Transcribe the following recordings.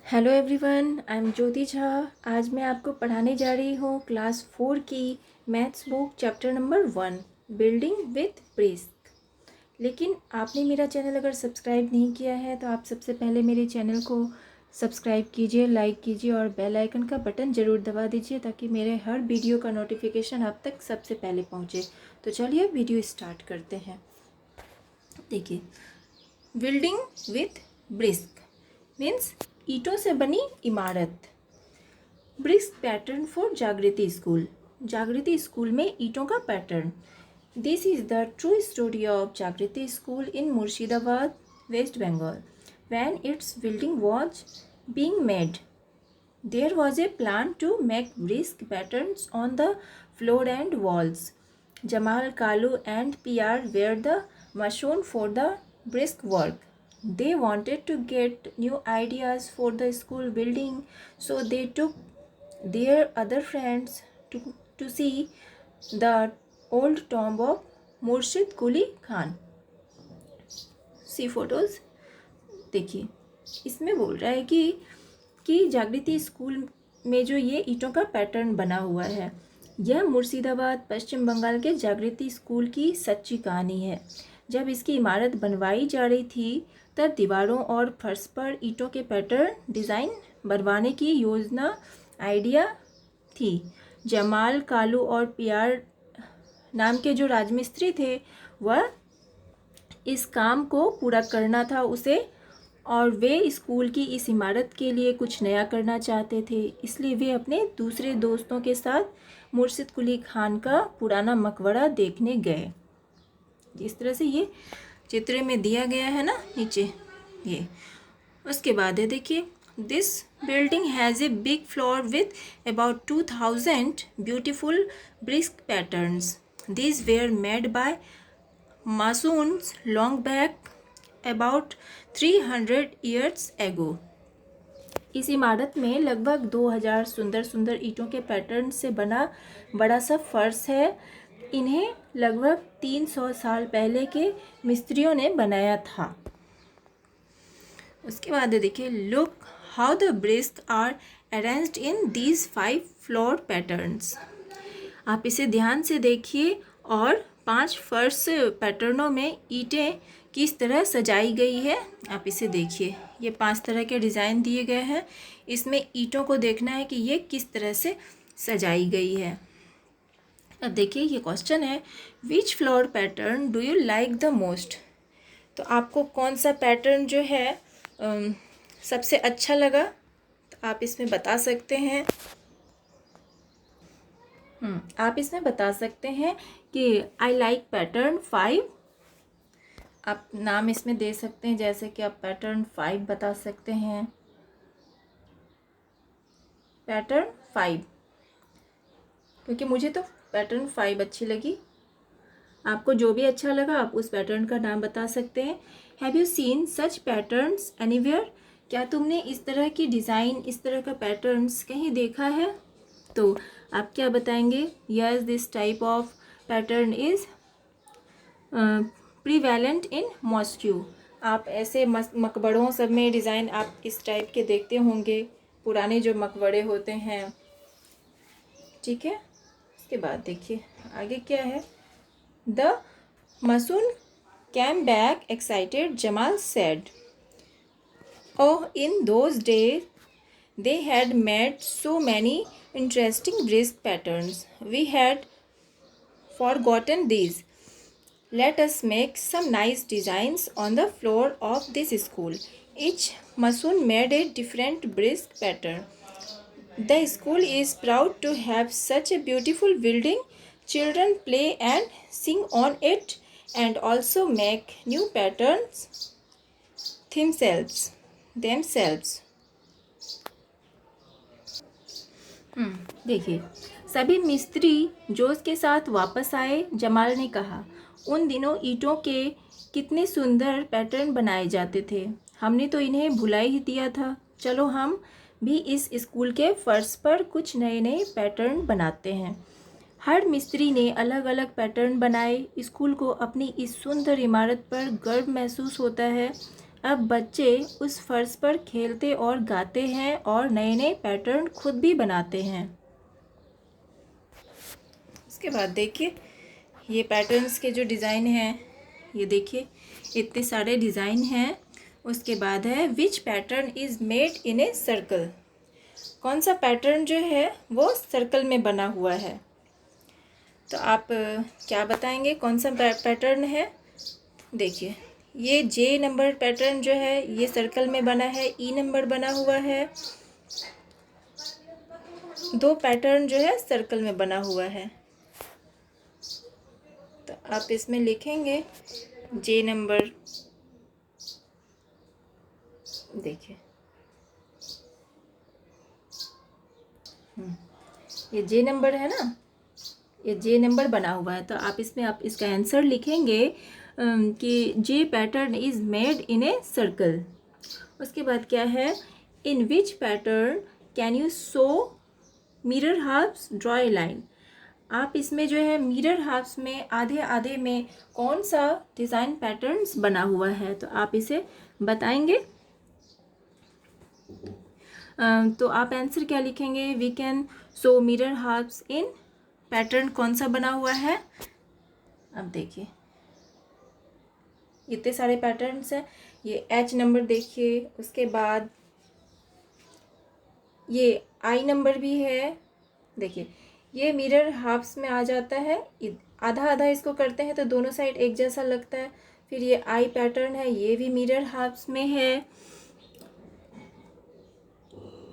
Hello everyone, I am ज्योति झा। आज मैं आपको पढ़ाने जा रही हूँ क्लास 4 की maths book chapter number 1 building with bricks. लेकिन आपने मेरा चैनल अगर सब्सक्राइब नहीं किया है तो आप सबसे पहले मेरे चैनल को सब्सक्राइब कीजिए, लाइक कीजिए और बेल आइकन का बटन ज़रूर दबा दीजिए ताकि मेरे हर वीडियो का नोटिफिकेशन आप तक सबसे पहले पहुँचे। तो चलिए वीडियो स्टार्ट करते हैं। देखिए, बिल्डिंग विथ ब्रिक्स मीन्स ईंटों से बनी इमारत। Bricks pattern for Jagriti school. Jagriti school में ईंटों का pattern. This is the true story of Jagriti school in Murshidabad, West Bengal. When it's building was being made, there was a plan to make brisk patterns on the floor and walls. Jamal, Kalu and PR were the mason for the brisk work. They wanted to get new ideas for the school building, so they took their other friends to see the old tomb of Murshid Quli Khan. See photos. देखिए, इसमें बोल रहा है कि जागृति school में जो ये ईंटों का पैटर्न बना हुआ है, यह मुर्शिदाबाद पश्चिम बंगाल के जागृति स्कूल की सच्ची कहानी है। जब इसकी इमारत बनवाई जा रही थी तब दीवारों और फर्श पर ईंटों के पैटर्न डिज़ाइन बनवाने की योजना आइडिया थी। जमाल, कालू और पियार नाम के जो राजमिस्त्री थे वह इस काम को पूरा करना था उसे, और वे स्कूल की इस इमारत के लिए कुछ नया करना चाहते थे। इसलिए वे अपने दूसरे दोस्तों के साथ मुर्शिद कुली खान का पुराना मकबरा देखने गए। जिस तरह से ये चित्र में दिया गया है ना नीचे, ये उसके बाद है। देखिए, this building has a big floor with about 2000 beautiful brick patterns. This were made by masons long back about 300 years ago. इस इमारत में लगभग 2000 सुंदर सुंदर ईंटों के पैटर्न से बना बड़ा सा फर्श है। इन्हें लगभग 300 साल पहले के मिस्त्रियों ने बनाया था। उसके बाद देखिए, look how the bricks are arranged in these 5 floor patterns. आप इसे ध्यान से देखिए और 5 फर्श पैटर्नों में ईंटें किस तरह सजाई गई है आप इसे देखिए। ये 5 तरह के डिज़ाइन दिए गए हैं। इसमें ईंटों को देखना है कि ये किस तरह से सजाई गई है। अब देखिए, ये क्वेश्चन है, विच floor pattern do you like the most. तो आपको कौन सा पैटर्न जो है सबसे अच्छा लगा, तो आप इसमें बता सकते हैं। आप इसमें बता सकते हैं कि आई लाइक पैटर्न 5। आप नाम इसमें दे सकते हैं, जैसे कि आप पैटर्न 5 बता सकते हैं। पैटर्न 5, क्योंकि मुझे तो पैटर्न 5 अच्छी लगी। आपको जो भी अच्छा लगा आप उस पैटर्न का नाम बता सकते हैं। Have you scene such patterns anywhere. क्या तुमने इस तरह की डिज़ाइन, इस तरह का पैटर्न्स कहीं देखा है। तो आप क्या बताएंगे। Yes, this type of pattern is prevalent in mosque. आप ऐसे मकबरों सब में डिज़ाइन आप इस टाइप के देखते होंगे, पुराने जो मकबरे होते हैं। ठीक है, उसके बाद देखिए आगे क्या है। The mason came back excited, Jamal said. Oh, in those days they had made so many interesting brick patterns. We had forgotten these. Let us make some nice designs on the floor of this school. Each mason made a different brick pattern. The school is proud to have such a beautiful building. Children play and sing on it and also make new patterns themselves. देखिए, सभी मिस्त्री जोश के साथ वापस आए। जमाल ने कहा, उन दिनों ईंटों के कितने सुंदर पैटर्न बनाए जाते थे, हमने तो इन्हें भुला ही दिया था। चलो हम भी इस स्कूल के फर्श पर कुछ नए नए पैटर्न बनाते हैं। हर मिस्त्री ने अलग अलग पैटर्न बनाए। स्कूल को अपनी इस सुंदर इमारत पर गर्व महसूस होता है। अब बच्चे उस फर्श पर खेलते और गाते हैं और नए नए पैटर्न खुद भी बनाते हैं। उसके बाद देखिए ये पैटर्न्स के जो डिज़ाइन हैं, ये देखिए इतने सारे डिज़ाइन हैं। उसके बाद है which pattern is made in a circle. कौन सा पैटर्न जो है वो सर्कल में बना हुआ है। तो आप क्या बताएंगे कौन सा पैटर्न है। देखिए ये जे नंबर पैटर्न जो है ये सर्कल में बना है, ई नंबर बना हुआ है। दो पैटर्न जो है सर्कल में बना हुआ है। तो आप इसमें लिखेंगे जे नंबर। देखिए ये जे नंबर है ना, ये जे नंबर बना हुआ है। तो आप इसमें आप इसका आंसर लिखेंगे कि J pattern is made in a circle. उसके बाद क्या है, in which pattern can you so mirror halves draw a line. आप इसमें जो है मिरर हाफ्स में आधे आधे में कौन सा डिज़ाइन पैटर्न्स बना हुआ है, तो आप इसे बताएंगे। तो आप आंसर क्या लिखेंगे, we can so mirror halves in pattern कौन सा बना हुआ है। अब देखिए इतने सारे पैटर्न्स हैं। ये एच नंबर देखिए, उसके बाद ये आई नंबर भी है। देखिए ये मिरर हाफ्स में आ जाता है, आधा आधा इसको करते हैं तो दोनों साइड एक जैसा लगता है। फिर ये आई पैटर्न है, ये भी मिरर हाफ्स में है।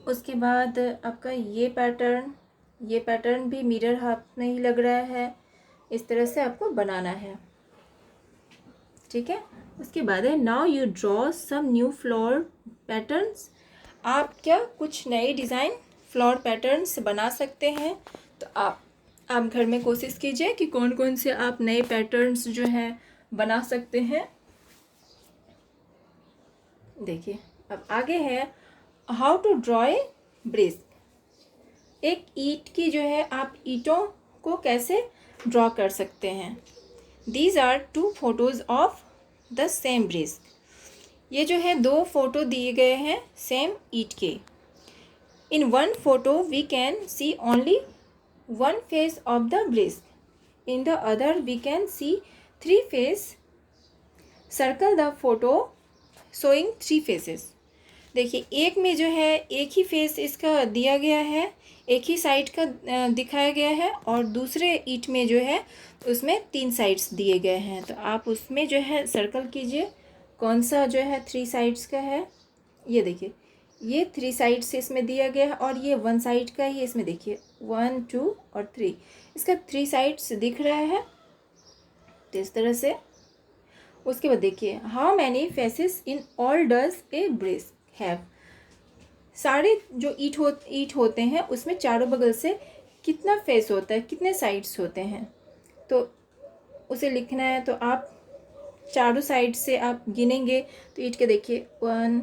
उसके बाद आपका ये पैटर्न भी मिरर हाफ में ही लग रहा है। इस तरह से आपको बनाना है, ठीक है। उसके बाद है now you draw some new floor patterns. आप क्या कुछ नए डिज़ाइन फ्लोर पैटर्न्स बना सकते हैं। तो आप घर में कोशिश कीजिए कि कौन कौन से आप नए पैटर्न्स जो है बना सकते हैं। देखिए अब आगे है how to draw a brick. एक ईंट की जो है आप ईंटों को कैसे ड्रॉ कर सकते हैं। These are two photos of the same brick. ये जो है दो फोटो दिए गए हैं सेम ईंट के। In one photo we can see only one face of the brick, in the other we can see three face. Circle the photo showing three faces. देखिए एक में जो है एक ही फेस इसका दिया गया है, एक ही साइड का दिखाया गया है, और दूसरे ईंट में जो है उसमें तीन साइड्स दिए गए हैं। तो आप उसमें जो है सर्कल कीजिए कौन सा जो है थ्री साइड्स का है। ये देखिए ये थ्री साइड्स इसमें दिया गया है और ये वन साइड का ही इसमें देखिए 1 2 और 3, इसका थ्री साइड्स दिख रहा है तो इस तरह से। उसके बाद देखिए how many faces in all does a brick have. सारे जो ईंट होते हैं उसमें चारों बगल से कितना फेस होता है, कितने साइड्स होते हैं, तो उसे लिखना है। तो आप चारों साइड से आप गिनेंगे तो ईंट के देखिए 1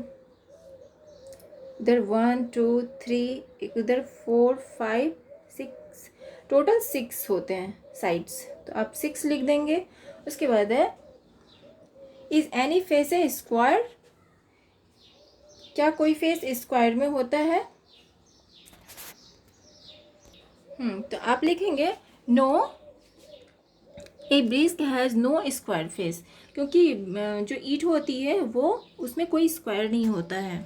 इधर 1 2 3 इधर 4 5 6, टोटल 6 होते हैं साइड्स, तो आप 6 लिख देंगे। उसके बाद है is any face A square. क्या कोई फेस स्क्वायर में होता है। तो आप लिखेंगे no a brick has no square face, क्योंकि जो ईंट होती है वो उसमें कोई स्क्वायर नहीं होता है।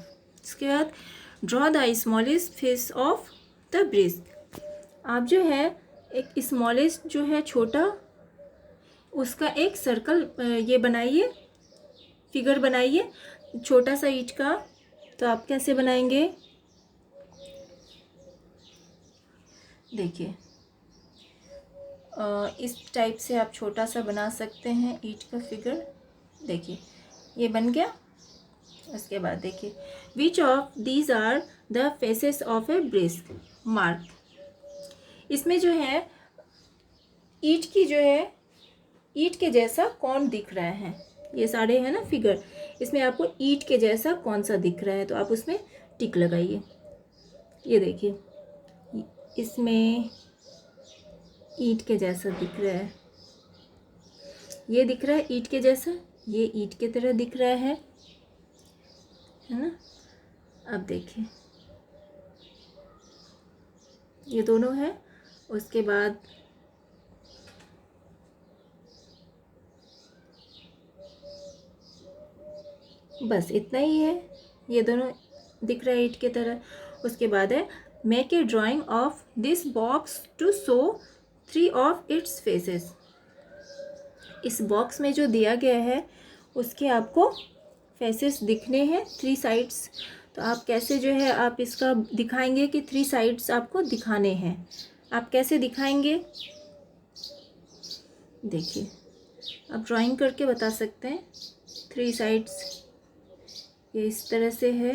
इसके बाद draw the smallest face of the brick. आप जो है एक स्मॉलेस्ट जो है छोटा उसका एक सर्कल ये बनाइए, फिगर बनाइए छोटा सा ईंट का। तो आप कैसे बनाएंगे, देखिए इस टाइप से आप छोटा सा बना सकते हैं ईंट का फिगर। देखिए ये बन गया। उसके बाद देखिए which of these are the faces of a brick mark. इसमें जो है ईंट की जो है ईंट के जैसा कौन दिख रहा है, ये सारे हैं ना फिगर, इसमें आपको ईंट के जैसा कौन सा दिख रहा है तो आप उसमें टिक लगाइए। ये देखिए इसमें ईंट के जैसा दिख रहा है, ये दिख रहा है ईंट के जैसा, ये ईंट की तरह दिख रहा है। है ना। अब देखिए ये दोनों है। उसके बाद बस इतना ही है, ये दोनों दिख रहा है ईंट की तरह। उसके बाद है make a drawing of this box to show 3 of its faces. इस बॉक्स में जो दिया गया है उसके आपको फेसेस दिखने हैं, 3 साइड्स। तो आप कैसे जो है आप इसका दिखाएंगे कि 3 साइड्स आपको दिखाने हैं। आप कैसे दिखाएंगे देखिए, आप ड्राइंग करके बता सकते हैं। 3 साइड्स ये इस तरह से है।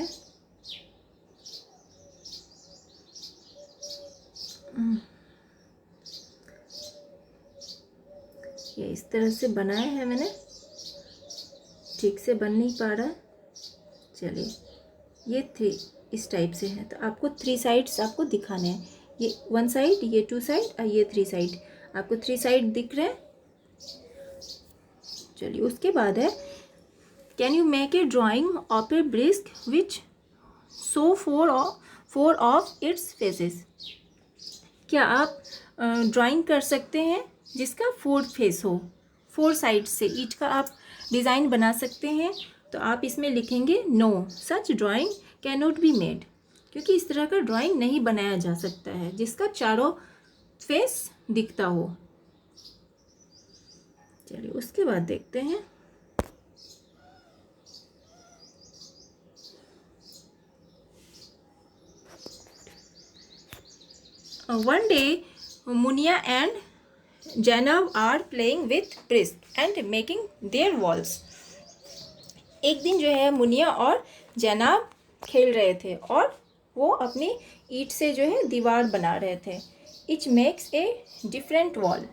ये इस तरह से बनाया है मैंने, ठीक से बन नहीं पा रहा। चलिए ये 3 इस टाइप से है। तो आपको 3 साइड्स आपको दिखाने हैं, ये 1 साइड, ये 2 साइड और ये 3 साइड। आपको 3 साइड दिख रहे हैं। चलिए उसके बाद है can you make a drawing of A brisk which show 4 of its faces. क्या आप ड्राइंग कर सकते हैं जिसका 4 फेस हो, 4 साइड से ईंट का आप डिज़ाइन बना सकते हैं। तो आप इसमें लिखेंगे no such drawing can not be made, क्योंकि इस तरह का ड्राइंग नहीं बनाया जा सकता है जिसका चारों फेस दिखता हो। चलिए उसके बाद देखते हैं। One day Munia and Janab are playing with bricks and making their walls. एक दिन जो है मुनिया और जनाब खेल रहे थे और वो अपनी ईंट से जो है दीवार बना रहे थे। Each makes a different wall.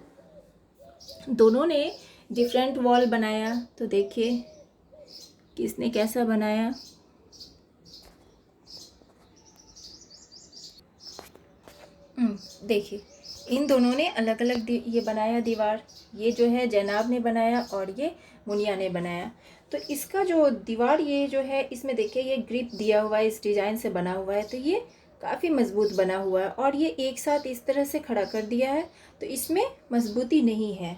दोनों ने डिफरेंट वॉल बनाया। तो देखिए किसने कैसा बनाया। देखिए इन दोनों ने अलग अलग ये बनाया दीवार। ये जो है जनाब ने बनाया और ये मुनिया ने बनाया। तो इसका जो दीवार ये जो है इसमें देखिए ये ग्रिप दिया हुआ है, इस डिज़ाइन से बना हुआ है। तो ये काफ़ी मजबूत बना हुआ है और ये एक साथ इस तरह से खड़ा कर दिया है तो इसमें मजबूती नहीं है।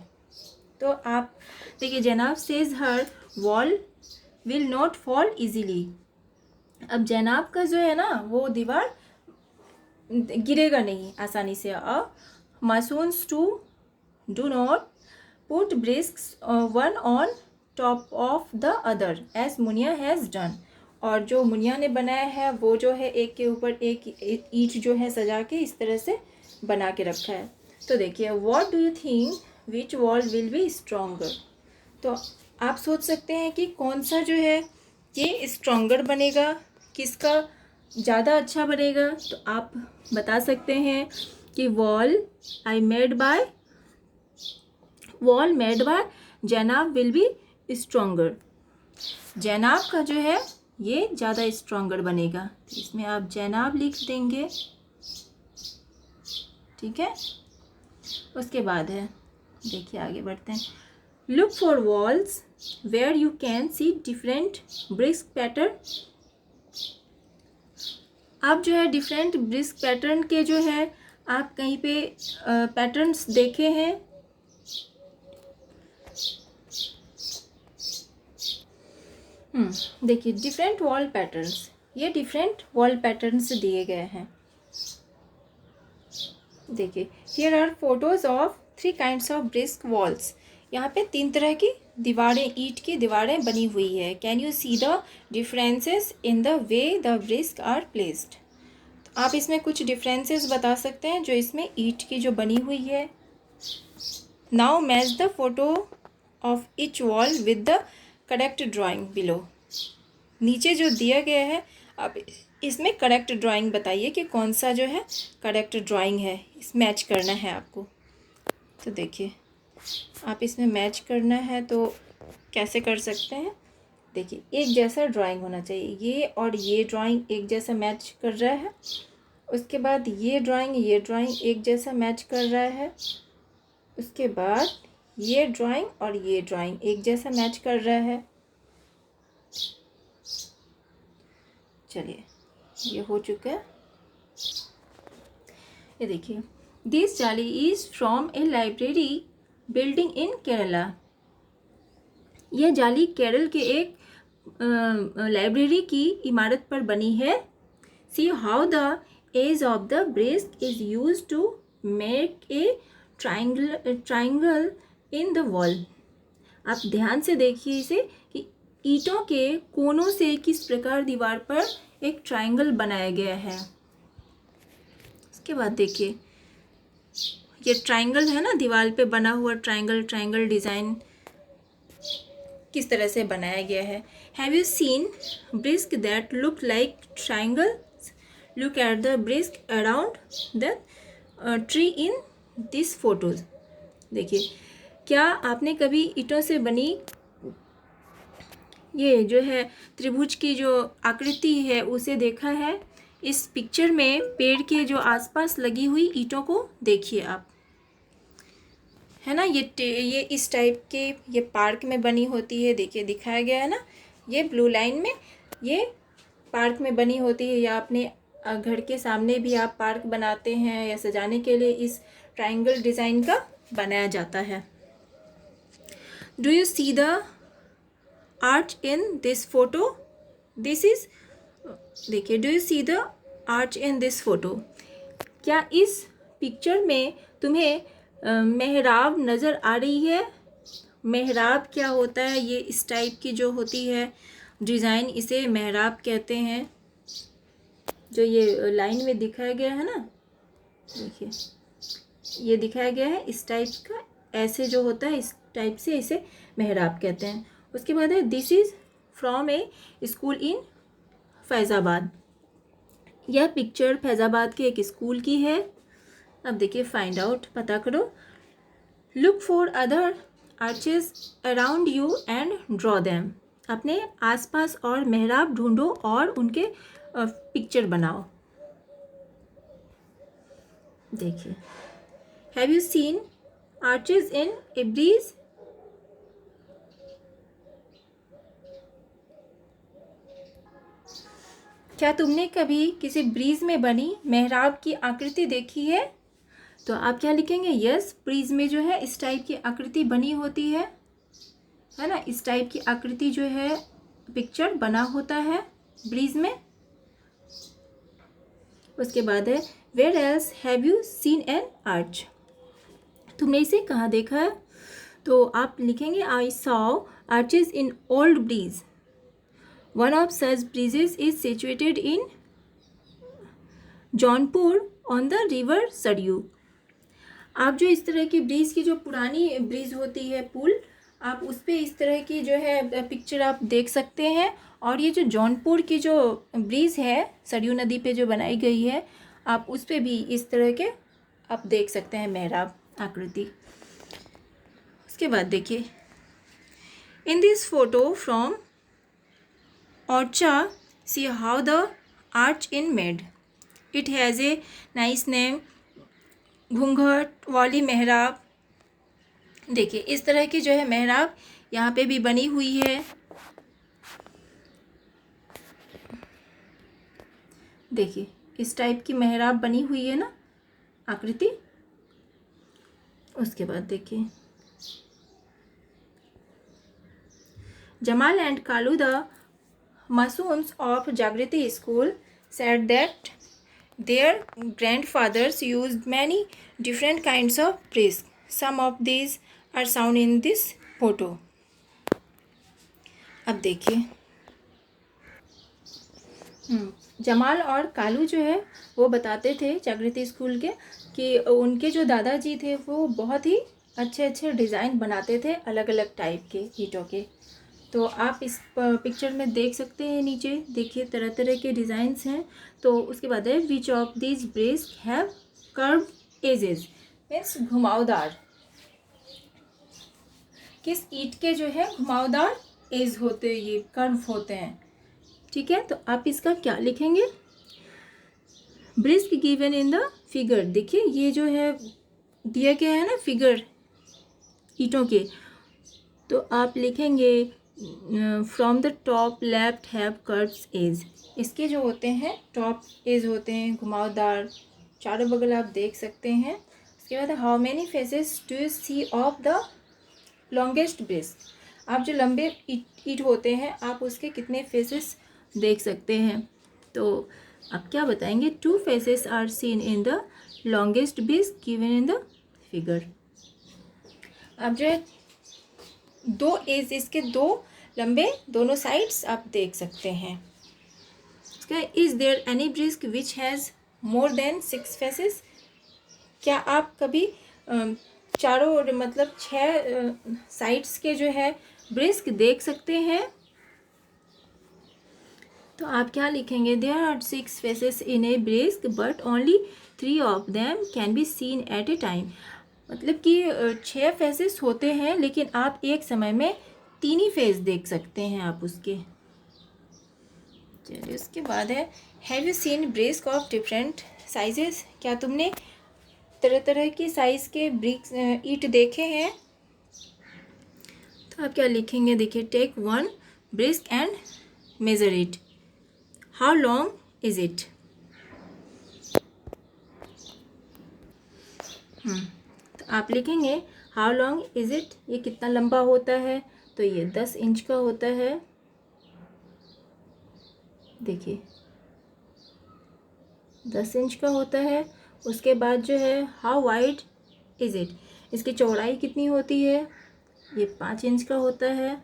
तो आप देखिए जनाब says her wall will not fall easily. अब जनाब का जो है ना वो दीवार गिरेगा नहीं आसानी से। Masons to do not put bricks one on top of the other as Munia has done. और जो मुनिया ने बनाया है वो जो है एक के ऊपर एक ईंट जो है सजा के इस तरह से बना के रखा है। तो देखिए what do you think which wall will be stronger. तो आप सोच सकते हैं कि कौन सा जो है ये स्ट्रोंगर बनेगा, किसका ज़्यादा अच्छा बनेगा। तो आप बता सकते हैं कि वॉल मेड बाय जनाब विल बी स्ट्रोंगर। जनाब का जो है ये ज़्यादा स्ट्रोंगर बनेगा। तो इसमें आप जनाब लिख देंगे, ठीक है। उसके बाद है देखिए आगे बढ़ते हैं। Look for walls where you can see different bricks pattern. आप जो है डिफरेंट ब्रिक्स पैटर्न के जो है आप कहीं पे पैटर्न्स देखे हैं। देखिए डिफरेंट वॉल पैटर्न्स, ये डिफरेंट वॉल पैटर्न्स दिए गए हैं। देखिए here are photos of 3 kinds of bricks walls. यहाँ पे 3 तरह की दीवारें, ईंट की दीवारें बनी हुई है। Can you see the differences in the way the bricks are placed. आप इसमें कुछ डिफरेंसेस बता सकते हैं जो इसमें ईंट की जो बनी हुई है। Now match the photo of each wall with the correct drawing below. नीचे जो दिया गया है आप इसमें करेक्ट ड्राइंग बताइए कि कौन सा जो है करेक्ट ड्राइंग है, इस मैच करना है आपको। तो देखिए आप इसमें मैच करना है तो कैसे कर सकते हैं। देखिए एक जैसा ड्राइंग होना चाहिए, ये और ये ड्राइंग एक जैसा मैच कर रहा है। उसके बाद ये ड्राइंग एक जैसा मैच कर रहा है। उसके बाद ये ड्राइंग और ये ड्राइंग एक जैसा मैच कर रहा है। चलिए ये हो चुका है। ये देखिए, दिस जाली is from A library building in Kerala. यह जाली केरल के एक लाइब्रेरी की इमारत पर बनी है। See how the edge of the breast is use to make a triangle in the wall. आप ध्यान से देखिए इसे कि ईंटों के कोनों से किस प्रकार दीवार पर एक ट्राइंगल बनाया गया है। उसके बाद देखिए, ये ट्राइंगल है ना, दीवार पे बना हुआ ट्राइंगल डिज़ाइन किस तरह से बनाया गया है। Have you scene brisk that look like triangles? Look at the brisk around the tree in this photos. देखिए, क्या आपने कभी ईंटों से बनी ये जो है त्रिभुज की जो आकृति है उसे देखा है? इस पिक्चर में पेड़ के जो आसपास लगी हुई ईंटों को देखिए आप, है ना। ये इस टाइप के ये पार्क में बनी होती है। देखिए दिखाया गया है ना, ये ब्लू लाइन में ये पार्क में बनी होती है, या अपने घर के सामने भी आप पार्क बनाते हैं या सजाने के लिए इस ट्रायंगल डिज़ाइन का बनाया जाता है। Do you see the arch in this photo? This is, देखिए, do you see the arch in this photo? क्या इस पिक्चर में तुम्हें मेहराब नज़र आ रही है? मेहराब क्या होता है? ये इस टाइप की जो होती है डिज़ाइन, इसे मेहराब कहते हैं। जो ये लाइन में दिखाया गया है ना, देखिए ये दिखाया गया है इस टाइप का, ऐसे जो होता है इस टाइप से इसे मेहराब कहते हैं। उसके बाद है this is from A school इन फैज़ाबाद। यह पिक्चर फैज़ाबाद के एक स्कूल की है। अब देखिए, फाइंड आउट, पता करो। Look for other arches around you and draw them. अपने आसपास और मेहराब ढूंढो और उनके पिक्चर बनाओ। देखिए, have you seen arches in a bridge? क्या तुमने कभी किसी ब्रीज में बनी मेहराब की आकृति देखी है? तो आप क्या लिखेंगे? यस, ब्रीज में जो है इस टाइप की आकृति बनी होती है ना। इस टाइप की आकृति जो है पिक्चर बना होता है ब्रीज में। उसके बाद है where else have you seen an arch? तुमने इसे कहाँ देखा है? तो आप लिखेंगे I saw arches in old bridge. One of such bridges is situated in Jaunpur on the river Saryu. आप जो इस तरह की ब्रिज की जो पुरानी ब्रिज होती है, पुल, आप उस पर इस तरह की जो है पिक्चर आप देख सकते हैं। और ये जो जौनपुर की जो ब्रिज है सरयू नदी पे जो बनाई गई है, आप उस पर भी इस तरह के आप देख सकते हैं मेहराब आकृति। उसके बाद देखिए, इन this photo from Orcha, see how the arch in made. It has a nice name, घूंघट वाली मेहराब। देखिए, इस तरह की जो है मेहराब यहाँ पे भी बनी हुई है। देखिए, इस टाइप की मेहराब बनी हुई है ना आकृति। उसके बाद देखिए, Jamal and Kalu the Masons of Jagriti School said that their grandfathers used many different kinds of bricks. Some of these are found in this photo. अब देखिए, जमाल और कालू जो है वो बताते थे जागृति स्कूल के कि उनके जो दादाजी थे वो बहुत ही अच्छे अच्छे डिज़ाइन बनाते थे अलग अलग टाइप के ईंटों के। तो आप इस पिक्चर में देख सकते हैं, नीचे देखिए तरह तरह के डिज़ाइंस हैं। तो उसके बाद है which of this bricks have curve edges, means घुमावदार। किस ईंट के जो है घुमावदार एज होते हैं, ये कर्व होते हैं। ठीक है, तो आप इसका क्या लिखेंगे? Brisk given in the figure. देखिए, ये जो है दिया गया है ना फिगर ईंटों के, तो आप लिखेंगे from the top left have curves edge. इसके जो होते हैं टॉप एज होते हैं घुमावदार, चारों बगल आप देख सकते हैं। उसके बाद how many faces do you see of the longest bricks. आप जो लंबे ईट होते हैं आप उसके कितने फेसेस देख सकते हैं। तो आप क्या बताएंगे? 2 faces are seen in the longest bricks given in the figure. अब जो है 2 एज, इसके 2 लंबे दोनों साइड्स आप देख सकते हैं। इसका is there any bricks which has more than 6 faces. क्या आप कभी चारों मतलब 6 साइड्स के जो है ब्रिस्क देख सकते हैं? तो आप क्या लिखेंगे? There are 6 faces in a bricks but only 3 of them can be seen at a time. मतलब कि 6 फेसेस होते हैं लेकिन आप एक समय में 3 ही फेस देख सकते हैं आप उसके। चलिए उसके बाद है have you scene brisk of different sizes. क्या तुमने तरह तरह की साइज़ के ब्रिक्स ईट देखे हैं? तो आप क्या लिखेंगे? देखिए take 1 bricks and measure it. How long is it? तो आप लिखेंगे हाउ लॉन्ग इज इट, ये कितना लंबा होता है? तो ये 10 इंच का होता है। देखिए 10 इंच का होता है। उसके बाद जो है हाउ वाइड इज इट, इसकी चौड़ाई कितनी होती है? ये 5 इंच का होता है।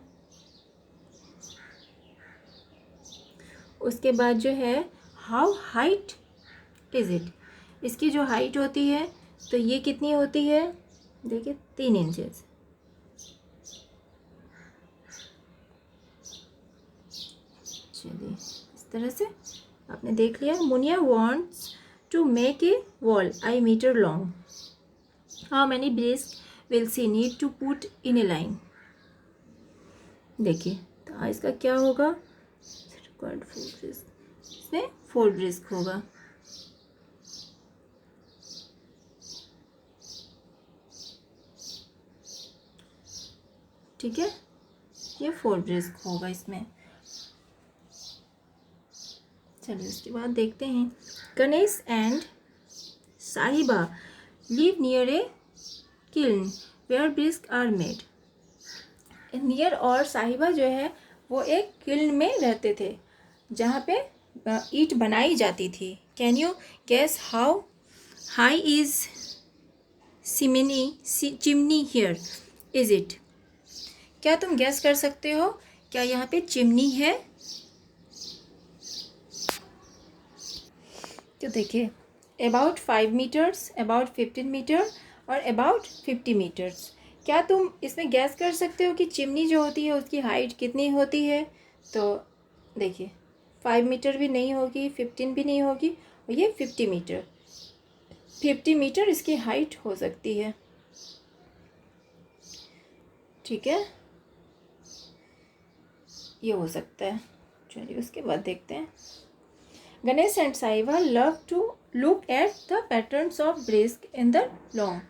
उसके बाद जो है हाउ हाइट इज इट, इसकी जो हाइट होती है तो ये कितनी होती है? देखिए 3 इंचेस। चलिए इस तरह से आपने देख लिया। Munia wants to make a wall I meter long. How many bricks will she need to put in a line. देखिए तो इसका क्या होगा? इसमें 4 ब्रिस्क होगा। ठीक है, ये 4 ब्रिस्क होगा इसमें। चलिए उसके बाद देखते हैं Ganesh and Sahiba live near a kiln where bricks are made. Near और साहिबा जो है वो एक किल्न में रहते थे जहाँ पे ईट बनाई जाती थी। Can you guess how high is chimney here is it. क्या तुम गैस कर सकते हो क्या यहाँ पे चिमनी है? तो देखिए अबाउट 5 मीटर्स, अबाउट 15 मीटर और अबाउट 50 मीटर्स। क्या तुम इसमें गैस कर सकते हो कि चिमनी जो होती है उसकी हाइट कितनी होती है? तो देखिए 5 मीटर भी नहीं होगी, 15 भी नहीं होगी और ये 50 मीटर, 50 मीटर इसकी हाइट हो सकती है। ठीक है, ये हो सकता है। चलिए उसके बाद देखते हैं Ganesh and Sahiba love to look at the patterns of bricks in the long.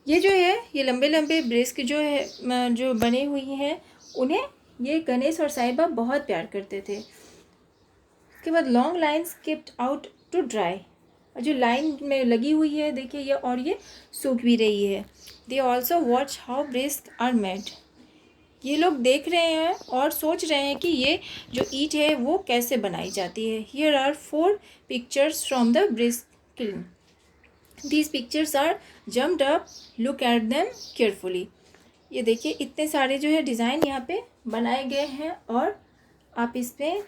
ये जो है ये लंबे लंबे ब्रिस्क जो है जो बने हुई हैं उन्हें ये गणेश और साहिबा बहुत प्यार करते थे। उसके बाद long lines kept out to dry, जो लाइन में लगी हुई है देखिए ये, और ये सूख भी रही है। They also watch how bricks are made. ये लोग देख रहे हैं और सोच रहे हैं कि ये जो ईट है वो कैसे बनाई जाती है। Here are 4 pictures from the bricks kiln. These pictures are jumped up, look at them carefully. ये देखिए इतने सारे जो है डिज़ाइन यहाँ पे बनाए गए हैं और आप इस पर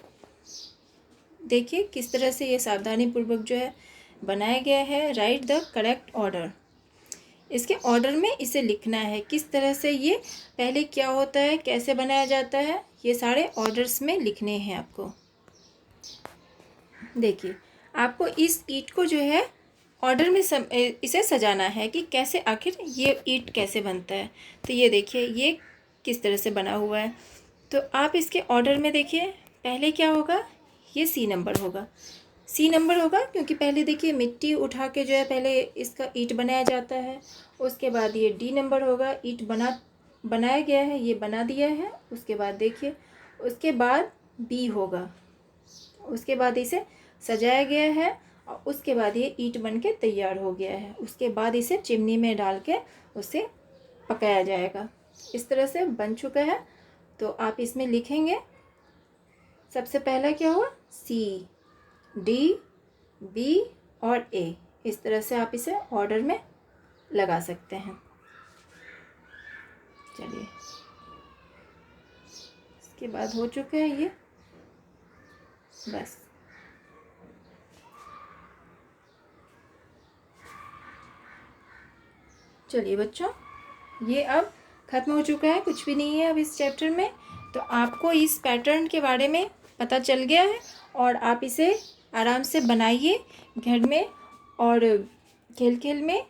देखिए किस तरह से ये सावधानीपूर्वक जो है बनाया गया है। राइट द करेक्ट ऑर्डर, इसके ऑर्डर में इसे लिखना है किस तरह से ये पहले क्या होता है, कैसे बनाया जाता है, ये सारे ऑर्डर्स में लिखने हैं आपको। देखिए आपको इस ईट को जो है ऑर्डर में इसे सजाना है कि कैसे आखिर ये ईट कैसे बनता है। तो ये देखिए ये किस तरह से बना हुआ है। तो आप इसके ऑर्डर में देखिए पहले क्या होगा, ये सी नंबर होगा, सी नंबर होगा क्योंकि पहले देखिए मिट्टी उठा के जो है पहले इसका ईट बनाया जाता है। उसके बाद ये डी नंबर होगा, ईट बना बनाया गया है, ये बना दिया है। उसके बाद देखिए, उसके बाद बी होगा, उसके बाद इसे सजाया गया है और उसके बाद ये ईंट बन के तैयार हो गया है। उसके बाद इसे चिमनी में डाल के उसे पकाया जाएगा। इस तरह से बन चुका है। तो आप इसमें लिखेंगे, सबसे पहला क्या हुआ, सी, डी, बी और ए। इस तरह से आप इसे ऑर्डर में लगा सकते हैं। चलिए, इसके बाद हो चुका है ये, बस। चलिए बच्चों, ये अब ख़त्म हो चुका है, कुछ भी नहीं है अब इस चैप्टर में। तो आपको इस पैटर्न के बारे में पता चल गया है और आप इसे आराम से बनाइए घर में और खेल खेल में।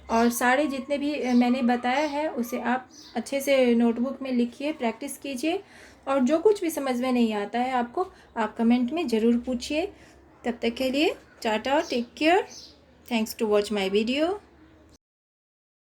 और सारे जितने भी मैंने बताया है उसे आप अच्छे से नोटबुक में लिखिए, प्रैक्टिस कीजिए। और जो कुछ भी समझ में नहीं आता है आपको, आप कमेंट में ज़रूर पूछिए। तब तक के लिए tata, take care, thanks to watch my video.